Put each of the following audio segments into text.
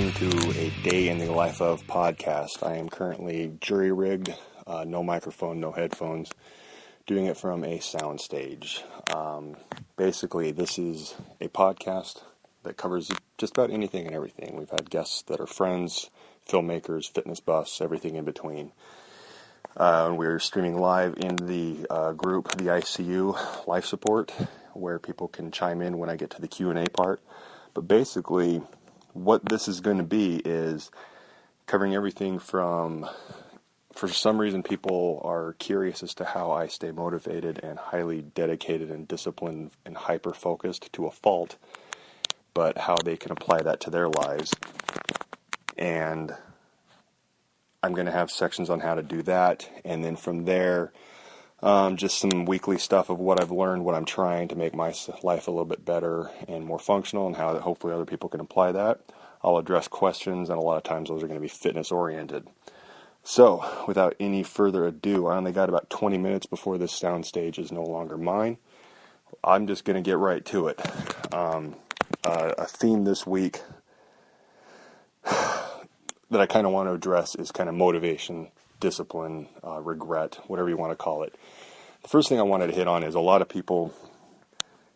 welcome to a Day in the Life of podcast. I am currently jury-rigged, no microphone, no headphones, doing it from a soundstage. Basically, this is a podcast that covers just about anything and everything. We've had guests that are friends, filmmakers, fitness buffs, everything in between. We're streaming live in the group, the ICU Life Support, where people can chime in when I get to the Q&A part. But basically, what this is going to be is covering everything from, for some reason, people are curious as to how I stay motivated and highly dedicated and disciplined and hyper-focused to a fault, but how they can apply that to their lives. And I'm going to have sections on how to do that, and then from there, just some weekly stuff of what I've learned, what I'm trying to make my life a little bit better and more functional, and how that hopefully other people can apply that. I'll address questions, and a lot of times those are going to be fitness-oriented. So, without any further ado, I only got about 20 minutes before this soundstage is no longer mine. I'm just going to get right to it. A theme this week that I kind of want to address is kind of motivation, discipline, regret, whatever you want to call it. The first thing I wanted to hit on is a lot of people,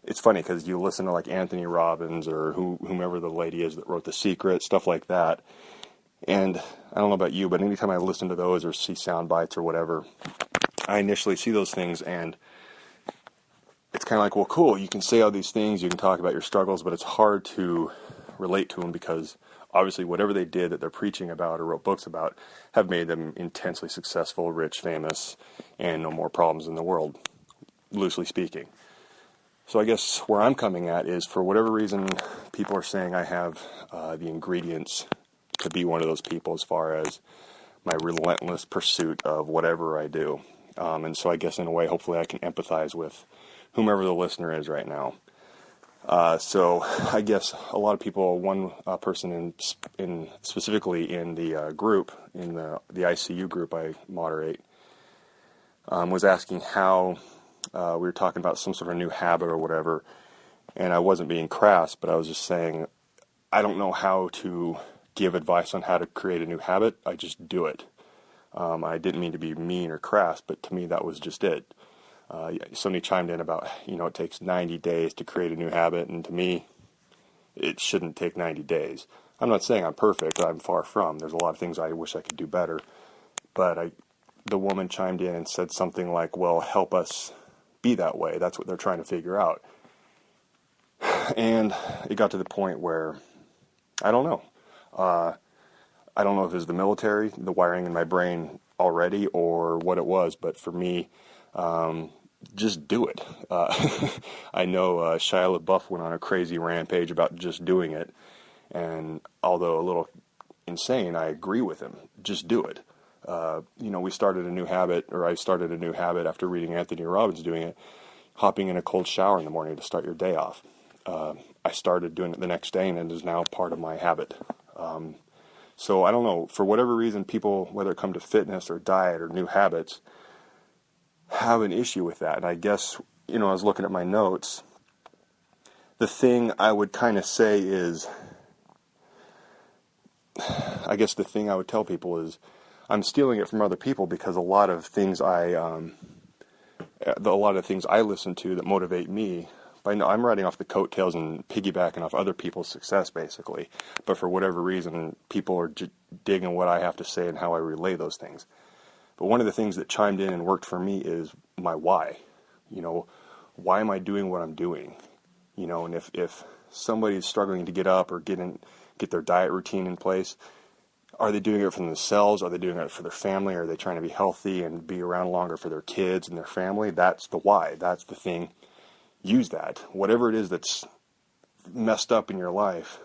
it's funny because you listen to like Anthony Robbins or whomever the lady is that wrote The Secret, stuff like that. And I don't know about you, but anytime I listen to those or see sound bites or whatever, I initially see those things and it's kind of like, well, cool, you can say all these things, you can talk about your struggles, but it's hard to relate to them because obviously whatever they did that they're preaching about or wrote books about have made them intensely successful, rich, famous, and no more problems in the world, loosely speaking. So I guess where I'm coming at is, for whatever reason, people are saying I have the ingredients to be one of those people as far as my relentless pursuit of whatever I do. And so I guess in a way, hopefully I can empathize with whomever the listener is right now. So I guess a lot of people, one person in specifically in the group, in the ICU group I moderate, was asking how we were talking about some sort of new habit or whatever, and I wasn't being crass, but I was just saying I don't know how to give advice on how to create a new habit. I just do it. I didn't mean to be mean or crass, but to me that was just it. Somebody chimed in about, it takes 90 days to create a new habit, and to me, it shouldn't take 90 days. I'm not saying I'm perfect. I'm far from. There's a lot of things I wish I could do better. But the woman chimed in and said something like, well, help us be that way. That's what they're trying to figure out. And it got to the point where, I don't know. I don't know if it was the military, the wiring in my brain already, or what it was, but for me, just do it. I know Shia LaBeouf went on a crazy rampage about just doing it, and although a little insane, I agree with him. Just do it. We started a new habit, or I started a new habit after reading Anthony Robbins doing it, hopping in a cold shower in the morning to start your day off. I started doing it the next day, and it is now part of my habit. So I don't know, for whatever reason, people, whether it come to fitness or diet or new habits, have an issue with that. And I guess, I was looking at my notes. The thing I would kind of say is, I guess the thing I would tell people is, I'm stealing it from other people because a lot of things I listen to that motivate me, I'm riding off the coattails and piggybacking off other people's success, basically. But for whatever reason, people are digging what I have to say and how I relay those things. But one of the things that chimed in and worked for me is my why. Why am I doing what I'm doing? And if somebody's struggling to get up or get their diet routine in place, are they doing it for themselves? Are they doing it for their family? Are they trying to be healthy and be around longer for their kids and their family? That's the why. That's the thing. Use that. Whatever it is that's messed up in your life,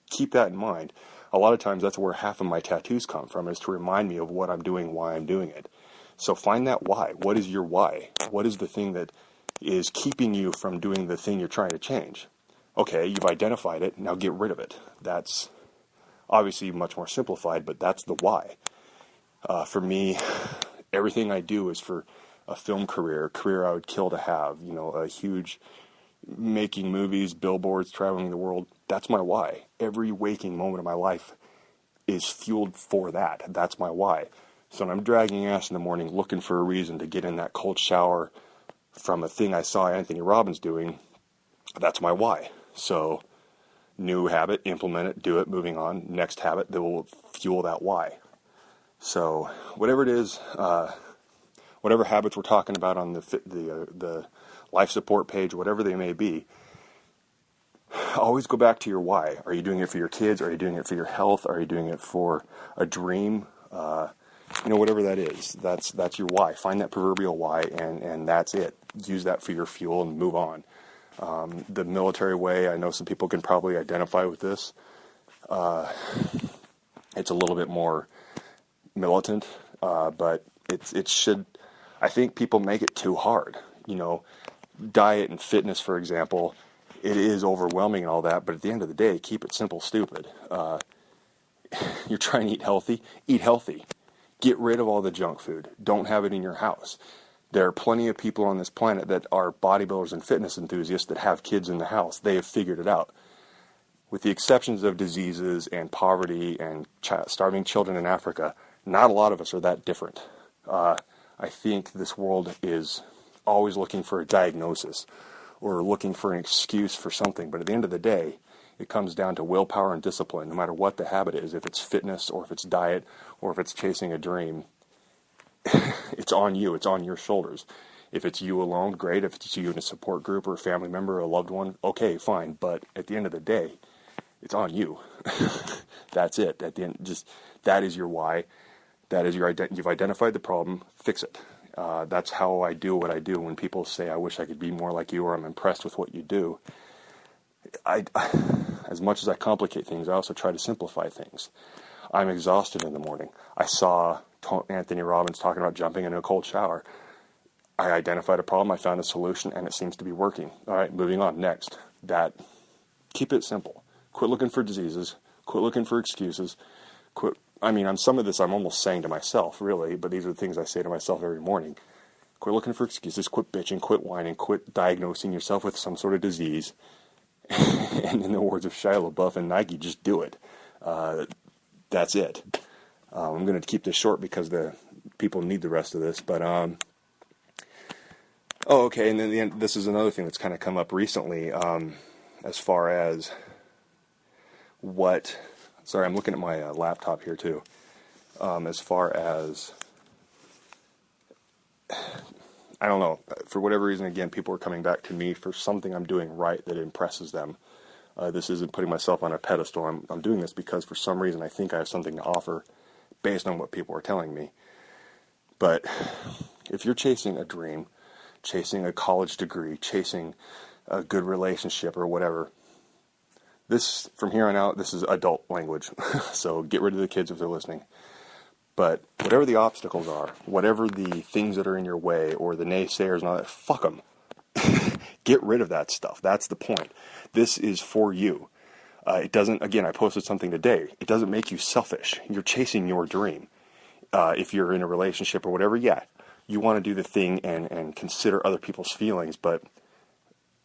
keep that in mind. A lot of times that's where half of my tattoos come from, is to remind me of what I'm doing, why I'm doing it. So find that why. What is your why? What is the thing that is keeping you from doing the thing you're trying to change? Okay, you've identified it. Now get rid of it. That's obviously much more simplified, but that's the why. For me, everything I do is for a film career, a career I would kill to have, a huge making movies, billboards, traveling the world. That's my why. Every waking moment of my life is fueled for that. That's my why. So when I'm dragging ass in the morning looking for a reason to get in that cold shower from a thing I saw Anthony Robbins doing, that's my why. So new habit, implement it, do it, moving on. Next habit that will fuel that why. So whatever it is, whatever habits we're talking about on the life support page, whatever they may be, always go back to your why. Are you doing it for your kids? Are you doing it for your health? Are you doing it for a dream? Whatever that is, that's your why. Find that proverbial why, and that's it. Use that for your fuel and move on. The military way, I know some people can probably identify with this. It's a little bit more militant, but it should. I think people make it too hard. Diet and fitness, for example, it is overwhelming and all that. But at the end of the day, keep it simple, stupid. You're trying to eat healthy. Eat healthy. Get rid of all the junk food. Don't have it in your house. There are plenty of people on this planet that are bodybuilders and fitness enthusiasts that have kids in the house. They have figured it out. With the exceptions of diseases and poverty and starving children in Africa, not a lot of us are that different. I think this world is always looking for a diagnosis or looking for an excuse for something. But at the end of the day, it comes down to willpower and discipline, no matter what the habit is. If it's fitness or if it's diet or if it's chasing a dream, it's on you. It's on your shoulders. If it's you alone, great. If it's you in a support group or a family member or a loved one, okay, fine. But at the end of the day, it's on you. That's it. At the end, that is your why. That is you've identified the problem. Fix it. That's how I do what I do. When people say, I wish I could be more like you, or I'm impressed with what you do, as much as I complicate things, I also try to simplify things. I'm exhausted in the morning. I saw Anthony Robbins talking about jumping into a cold shower. I identified a problem, I found a solution, and it seems to be working. All right, moving on. Next. Keep it simple. Quit looking for diseases. Quit looking for excuses. On some of this I'm almost saying to myself, really, but these are the things I say to myself every morning. Quit looking for excuses. Quit bitching. Quit whining. Quit diagnosing yourself with some sort of disease. And in the words of Shia LaBeouf and Nike, just do it. That's it. I'm going to keep this short because the people need the rest of this. But okay. And then this is another thing that's kind of come up recently, as far as what. Sorry, I'm looking at my laptop here too. As far as, I don't know, for whatever reason, again, people are coming back to me for something I'm doing right that impresses them. This isn't putting myself on a pedestal. I'm doing this because for some reason I think I have something to offer based on what people are telling me. But if you're chasing a dream, chasing a college degree, chasing a good relationship or whatever, this, from here on out, this is adult language. So get rid of the kids if they're listening. But whatever the obstacles are, whatever the things that are in your way or the naysayers and all that, fuck them. Get rid of that stuff. That's the point. This is for you. It doesn't, again, I posted something today. It doesn't make you selfish. You're chasing your dream. If you're in a relationship or whatever, yeah, you want to do the thing and consider other people's feelings, but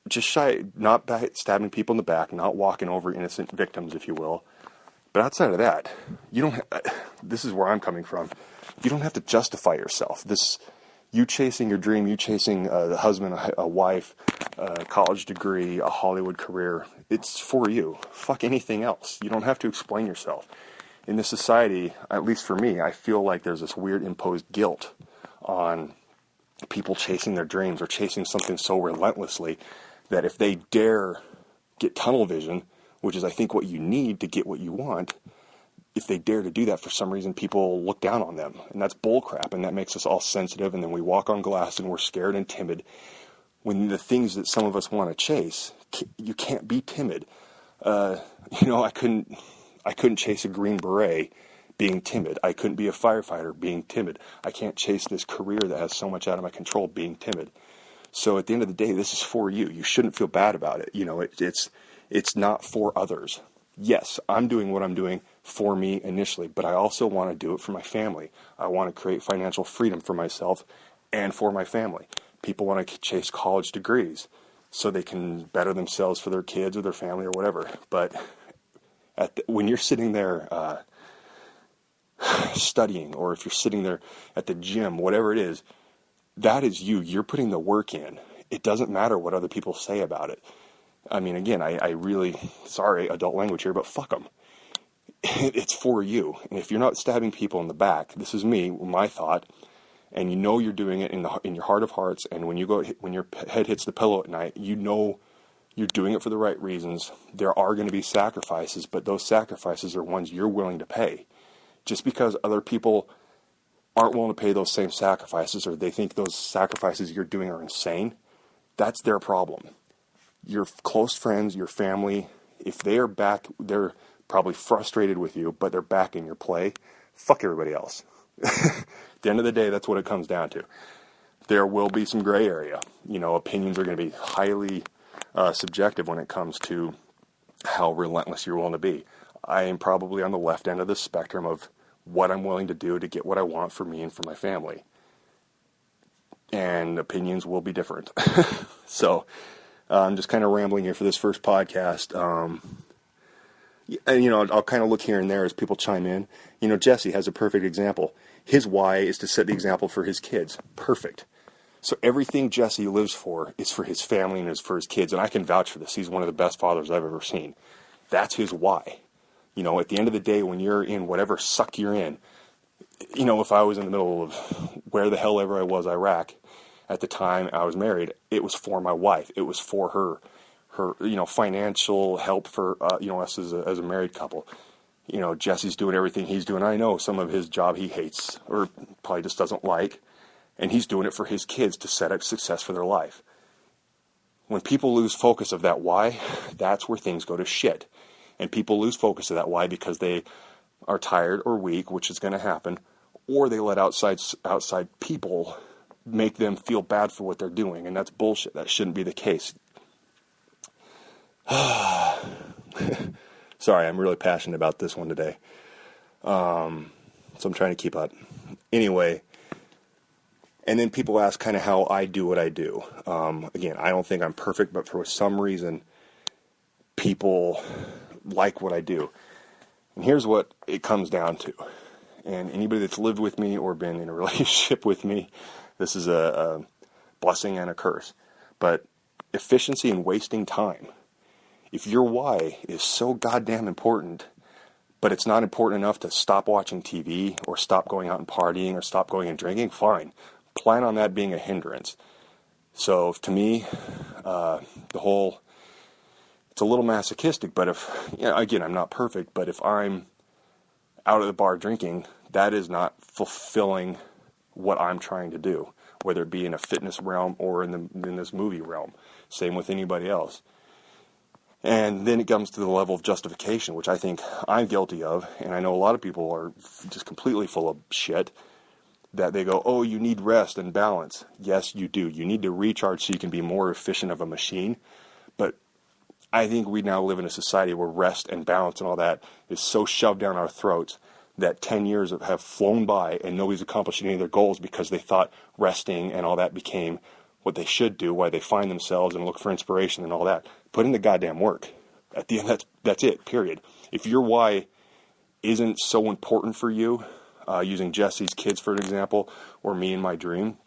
just not stabbing people in the back, not walking over innocent victims, if you will. But outside of that, this is where I'm coming from. You don't have to justify yourself. You chasing your dream, you chasing a husband, a wife, a college degree, a Hollywood career, it's for you. Fuck anything else. You don't have to explain yourself. In this society, at least for me, I feel like there's this weird imposed guilt on people chasing their dreams or chasing something so relentlessly that if they dare get tunnel vision, which is I think what you need to get what you want, if they dare to do that, for some reason people look down on them. And that's bullcrap, and that makes us all sensitive, and then we walk on glass and we're scared and timid. When the things that some of us want to chase, you can't be timid. I couldn't chase a Green Beret being timid. I couldn't be a firefighter being timid. I can't chase this career that has so much out of my control being timid. So at the end of the day, this is for you. You shouldn't feel bad about it. It's not for others. Yes, I'm doing what I'm doing for me initially, but I also want to do it for my family. I want to create financial freedom for myself and for my family. People want to chase college degrees so they can better themselves for their kids or their family or whatever. But when you're sitting there studying, or if you're sitting there at the gym, whatever it is, that is you. You're putting the work in. It doesn't matter what other people say about it. I mean, again, I really, sorry, adult language here, but fuck them. It's for you. And if you're not stabbing people in the back, this is me, my thought, and you know you're doing it in your heart of hearts, and when your head hits the pillow at night, you know you're doing it for the right reasons. There are going to be sacrifices, but those sacrifices are ones you're willing to pay. Just because other people aren't willing to pay those same sacrifices, or they think those sacrifices you're doing are insane, that's their problem. Your close friends, your family, if they are back, they're probably frustrated with you, but they're backing your play, fuck everybody else. At the end of the day, that's what it comes down to. There will be some gray area. Opinions are going to be highly subjective when it comes to how relentless you're willing to be. I am probably on the left end of the spectrum of what I'm willing to do to get what I want for me and for my family. And opinions will be different. So I'm just kind of rambling here for this first podcast. And, I'll kind of look here and there as people chime in. Jesse has a perfect example. His why is to set the example for his kids. Perfect. So everything Jesse lives for is for his family and is for his kids. And I can vouch for this. He's one of the best fathers I've ever seen. That's his why. At the end of the day, when you're in whatever suck you're in, if I was in the middle of where the hell ever I was, Iraq, at the time I was married, it was for my wife. It was for her financial help for, us as a married couple. Jesse's doing everything he's doing. I know some of his job he hates or probably just doesn't like, and he's doing it for his kids to set up success for their life. When people lose focus of that why, that's where things go to shit. And people lose focus of that why because they are tired or weak, which is going to happen, or they let outside people make them feel bad for what they're doing, and that's bullshit. That shouldn't be the case. Sorry, I'm really passionate about this one today. So I'm trying to keep up. Anyway, and then people ask kind of how I do what I do. Again, I don't think I'm perfect, but for some reason, people like what I do. And here's what it comes down to. And anybody that's lived with me or been in a relationship with me, this is a blessing and a curse. But efficiency and wasting time. If your why is so goddamn important, but it's not important enough to stop watching TV or stop going out and partying or stop going and drinking, fine. Plan on that being a hindrance. So to me, it's a little masochistic, but again, I'm not perfect, but if I'm out at the bar drinking, that is not fulfilling what I'm trying to do, whether it be in a fitness realm or in this movie realm. Same with anybody else. And then it comes to the level of justification, which I think I'm guilty of, and I know a lot of people are just completely full of shit, that they go, oh, you need rest and balance. Yes, you do. You need to recharge so you can be more efficient of a machine, but I think we now live in a society where rest and balance and all that is so shoved down our throats that 10 years have flown by and nobody's accomplished any of their goals because they thought resting and all that became what they should do, why they find themselves and look for inspiration and all that. Put in the goddamn work. At the end, that's it, period. If your why isn't so important for you, using Jesse's kids for an example, or me and my dream,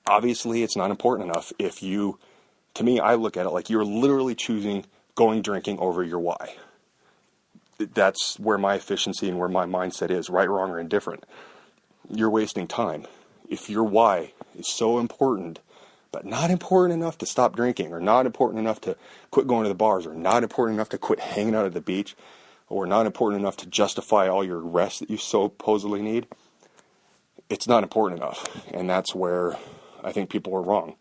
obviously it's not important enough. To me, I look at it like you're literally choosing going drinking over your why. That's where my efficiency and where my mindset is, right, wrong, or indifferent. You're wasting time. If your why is so important, but not important enough to stop drinking, or not important enough to quit going to the bars, or not important enough to quit hanging out at the beach, or not important enough to justify all your rest that you supposedly need, it's not important enough. And that's where I think people are wrong.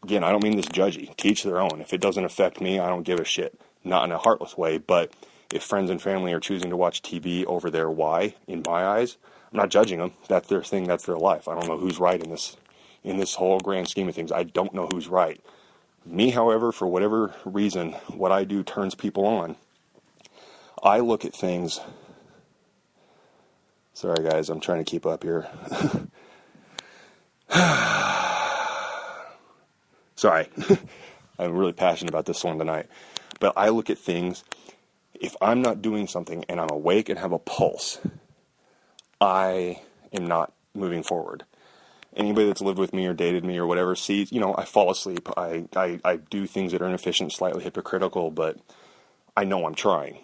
Again, I don't mean this judgy. To each their own. If it doesn't affect me, I don't give a shit. Not in a heartless way, but if friends and family are choosing to watch TV over their why, in my eyes, I'm not judging them. That's their thing. That's their life. I don't know who's right in this whole grand scheme of things. I don't know who's right. Me, however, for whatever reason, what I do turns people on. I look at things... Sorry, guys. I'm trying to keep up here. Sorry, I'm really passionate about this one tonight. But I look at things, if I'm not doing something and I'm awake and have a pulse, I am not moving forward. Anybody that's lived with me or dated me or whatever sees, I fall asleep. I do things that are inefficient, slightly hypocritical, but I know I'm trying.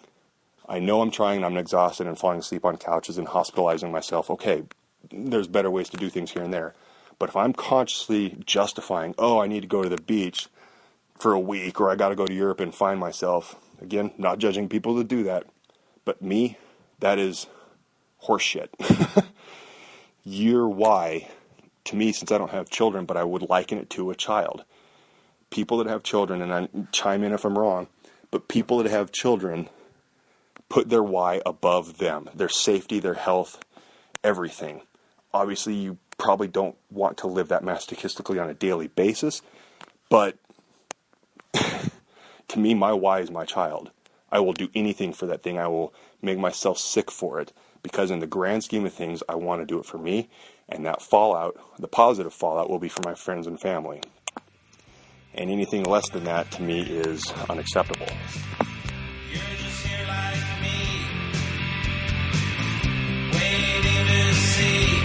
And I'm exhausted and falling asleep on couches and hospitalizing myself. Okay, there's better ways to do things here and there. But if I'm consciously justifying, I need to go to the beach for a week, or I got to go to Europe and find myself, again, not judging people that do that, but me, that is horseshit. Your why, to me, since I don't have children, but I would liken it to a child. People that have children, and I chime in if I'm wrong, but people that have children put their why above them, their safety, their health, everything. Obviously, you probably don't want to live that masochistically on a daily basis, but to me, my why is my child. I will do anything for that thing. I will make myself sick for it, because in the grand scheme of things, I want to do it for me, and that fallout, the positive fallout, will be for my friends and family. And anything less than that, to me, is unacceptable. You're just here like me, waiting to see